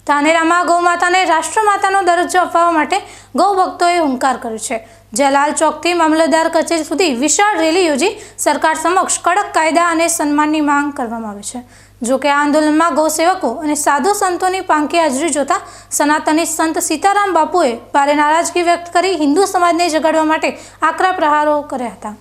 ધાનેરામાં ગૌમાતાને રાષ્ટ્રમાતાનો દરજ્જો અપાવવા માટે ગૌભક્તોએ હુંકાર કર્યો છે। જ્યાં લાલ ચોકથી મામલતદાર કચેરી સુધી વિશાળ રેલી યોજી સરકાર સમક્ષ કડક કાયદા અને સન્માનની માંગ કરવામાં આવી છે। જો કે આ આંદોલનમાં ગૌસેવકો અને સાધુ સંતોની પાંખી હાજરી જોતા સનાતની સંત સીતારામ બાપુએ ભારે નારાજગી વ્યક્ત કરી હિન્દુ સમાજને જગાડવા માટે આકરા પ્રહારો કર્યા હતા।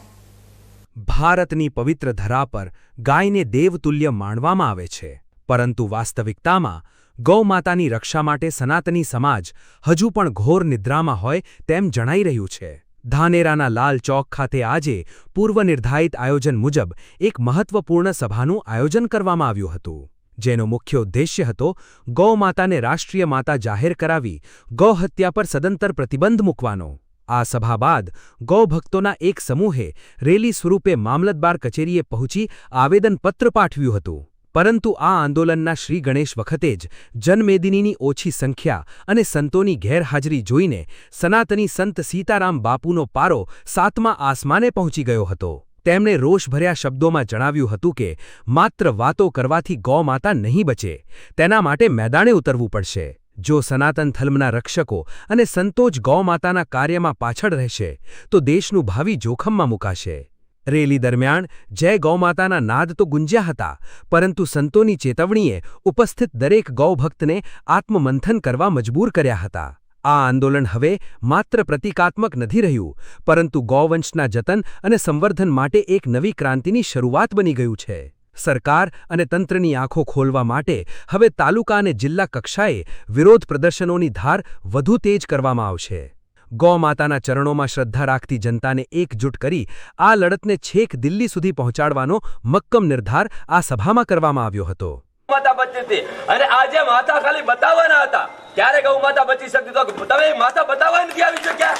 ભારતની પવિત્ર ધરા પર ગાયને દેવતુલ્ય માનવામાં આવે છે, પરંતુ વાસ્તવિકતામાં ગૌમાતાની રક્ષા માટે સનાતની સમાજ હજુ પણ ઘોર નિદ્રામાં હોય તેમ જણાઈ રહ્યું છે। ધાનેરાના લાલ ચોક ખાતે આજે પૂર્વનિર્ધારિત આયોજન મુજબ એક મહત્વપૂર્ણ સભાનું આયોજન કરવામાં આવ્યું હતું, જેનો મુખ્ય ઉદ્દેશ્ય હતો ગૌમાતાને રાષ્ટ્રીય માતા જાહેર કરાવી ગૌહત્યા પર સદંતર પ્રતિબંધ મૂકવાનો। આ સભા બાદ ગૌભક્તોના એક સમૂહે રેલી સ્વરૂપે મામલતદાર કચેરીએ પહોંચી આવેદનપત્ર પાઠવ્યું હતું, પરંતુ આ આંદોલનના શ્રી ગણેશ વખતે જ જનમેદનીની ઓછી સંખ્યા અને સંતોની ગેરહાજરી જોઈને સનાતની સંત સીતારામ બાપુનો પારો 7મા આસમાને પહોંચી ગયો હતો। તેમણે રોષભર્યા શબ્દોમાં જણાવ્યું હતું કે માત્ર વાતો કરવાથી ગૌમાતા નહીં બચે, તેના માટે મેદાને ઉતરવું પડશે। જો સનાતન ધર્મના રક્ષકો અને સંતો જ ગૌમાતાના કાર્યમાં પાછળ રહેશે તો દેશનું ભાવિ જોખમમાં મુકાશે। રેલી દરમિયાન જય ગૌમાતાના નાદ તો ગુંજ્યા હતા, પરંતુ સંતોની ચેતવણીએ ઉપસ્થિત દરેક ગૌભક્તને આત્મમંથન કરવા મજબૂર કર્યા હતા। આ આંદોલન હવે માત્ર પ્રતિકાત્મક નથી રહ્યું, પરંતુ ગૌવંશના જતન અને સંવર્ધન માટે એક નવી ક્રાંતિની શરૂઆત બની ગયું છે। સરકાર અને તંત્રની આંખો ખોલવા માટે હવે તાલુકા અને જિલ્લા કક્ષાએ વિરોધ પ્રદર્શનોની ધાર વધુ તેજ કરવામાં આવશે। ગૌમાતાના ચરણોમાં શ્રદ્ધા રાખતી જનતાને એકજૂટ કરી આ લડતને છેક દિલ્હી સુધી પહોંચાડવાનો મક્કમ નિર્ધાર આ સભામાં કરવામાં આવ્યો હતો। માતા બચતી હતી અને આજે માતા ખાલી બતાવવાના હતા, ક્યારે ગૌમાતા બચી શકતી તો તમે માતા બતાવવા નથી આવી શક્યા।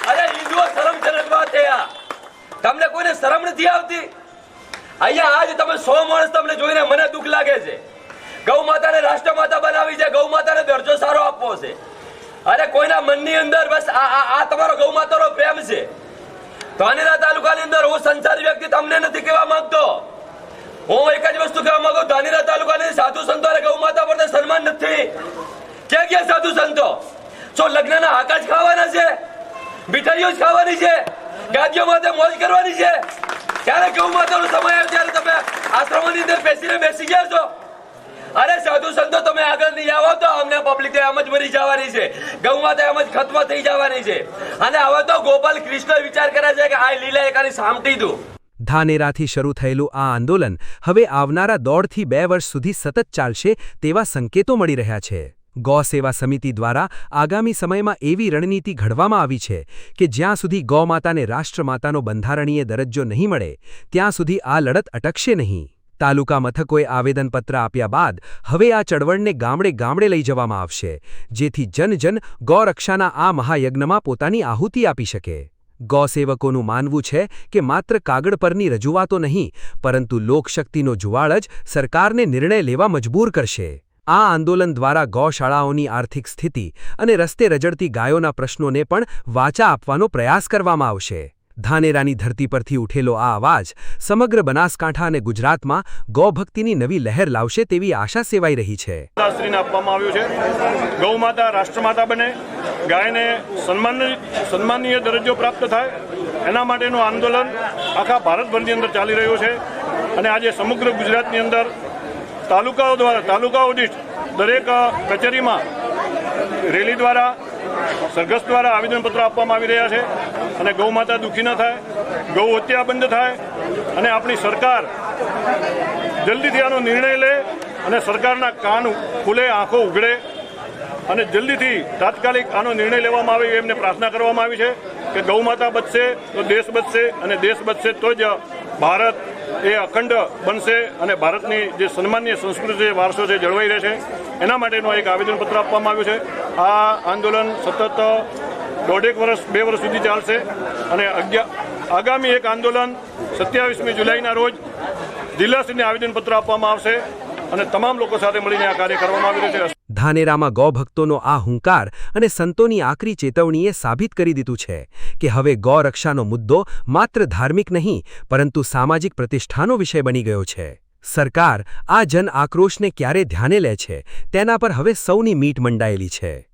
અરે હિન્દુઓ શરમજનક વાત છે આ, તમને કોઈને શરમ નથી આવતી? અહીંયા આજ તમે 100 માણસ તમને જોઈને મને દુઃખ લાગે છે। ગૌમાતાને રાષ્ટ્રમાતા બનાવી છે, ગૌમાતાને દરજ્જો સારો આપવો છે। અરે કોઈના મનની અંદર બસ આ તમારો ગૌમાતાનો પ્રેમ છે। ધાનેરા તાલુકાની અંદર હું સંસારી વ્યક્તિ તમને નથી કહેવા માંગતો, હું એક જ વસ્તુ કહેવા માંગુ, ધાનેરા તાલુકાની સાધુ સંતોને ગૌમાતા પર સન્માન નથી। ક્યાં સાધુ સંતો? શું લગ્નના હાકા જ ખાવાના છે? મીઠાઈઓ જ ખાવાની છે? ગાદીઓ માટે મોજ કરવાની છે? ક્યારે ગૌમાતાનો સમય આવે ત્યારે તમે આશ્રમની અંદર બેસી ગયા છો? અરે સાધુ સંતો તમે આગળ નહીં આવો તો અમને પબ્લિક એમ જ મરી જવાની છે, ગૌમાતા એમ જ ખત્મ થઈ જવાની છે। અને હવે તો ગોપાલ કૃષ્ણ વિચાર કરે છે કે આ લીલા એકાની સામટી દઉં। ધાનેરાથી શરૂ થયેલું આ આંદોલન હવે આવનારા 1.5 થી 2 વર્ષ સુધી સતત ચાલશે તેવા સંકેતો મળી રહ્યા છે। ગૌ સેવા સમિતિ દ્વારા આગામી સમયમાં એવી રણનીતિ ઘડવામાં આવી છે કે જ્યાં સુધી ગૌમાતાને રાષ્ટ્રમાતાનો બંધારણીય દરજ્જો નહીં મળે ત્યાં સુધી આ લડત અટકશે નહીં। તાલુકા મથકોએ આવેદનપત્ર આપ્યા બાદ હવે આ ચળવળને ગામડે ગામડે લઈ જવામાં આવશે, જેથી જન ગૌરક્ષાના આ મહાયજ્ઞમાં પોતાની આહુતિ આપી શકે। ગૌસેવકોનું માનવું છે કે માત્ર કાગળ પરની રજૂઆતો નહીં, પરંતુ લોકશક્તિનો જુવાળ જ સરકારને નિર્ણય લેવા મજબૂર કરશે। આ આંદોલન દ્વારા ગૌશાળાઓની આર્થિક સ્થિતિ અને રસ્તે રજડતી ગાયોના પ્રશ્નોને પણ વાચા આપવાનો પ્રયાસ કરવામાં આવશે। ધાનેરાની ધરતી પરથી ઉઠેલો આ અવાજ સમગ્ર બનાસકાંઠા અને ગુજરાતમાં ગૌભક્તિની નવી લહેર લાવશે તેવી આશા સેવાઈ રહી છે। શાસ્ત્રીને આપવામાં આવ્યું છે ગૌમાતા રાષ્ટ્રમાતા બને, ગાયને સન્માનીય દરજ્જો પ્રાપ્ત થાય, એના માટેનું આંદોલન આખા ભારતભરની અંદર ચાલી રહ્યું છે। અને આજે સમગ્ર ગુજરાતની અંદર તાલુકાઓ દીઠ દરેક કચેરીમાં રેલી દ્વારા સરઘસ દ્વારા આવેદનપત્ર આપવામાં આવી રહ્યા છે। અને ગૌમાતા દુઃખી ન થાય, ગૌ હત્યા બંધ થાય અને આપણી સરકાર જલ્દીથી આનો નિર્ણય લે અને સરકારના કાન ખુલે, આંખો ઉઘડે અને જલ્દીથી તાત્કાલિક આનો નિર્ણય લેવામાં આવે એમને પ્રાર્થના કરવામાં આવી છે કે ગૌમાતા બચશે તો દેશ બચશે અને દેશ બચશે તો જ ભારત એ અખંડ બનશે અને ભારતની જે સન્માનીય સંસ્કૃતિ વારસો છે જળવાઈ રહેશે। એના માટેનું એક આવેદનપત્ર આપવામાં આવ્યું છે। આ આંદોલન સતત 1.5 વર્ષ 2 વર્ષ સુધી ચાલશે અને આગામી એક આંદોલન 27મી જુલાઈના રોજ જિલ્લા સ્તરીય આવેદનપત્ર આપવામાં આવશે અને તમામ લોકો સાથે મળીને આ કાર્ય કરવામાં આવી રહ્યું છે। ધાનેરામાં ગૌભક્તોનો આ હુંકાર અને સંતોની આકરી ચેતવણીએ સાબિત કરી દીધું છે કે હવે ગૌરક્ષાનો મુદ્દો માત્ર ધાર્મિક નહીં પરંતુ સામાજિક પ્રતિષ્ઠાનો વિષય બની ગયો છે। સરકાર આ જન આક્રોશને ક્યારે ધ્યાને લે છે તેના પર હવે સૌની મીટ મંડાયેલી છે.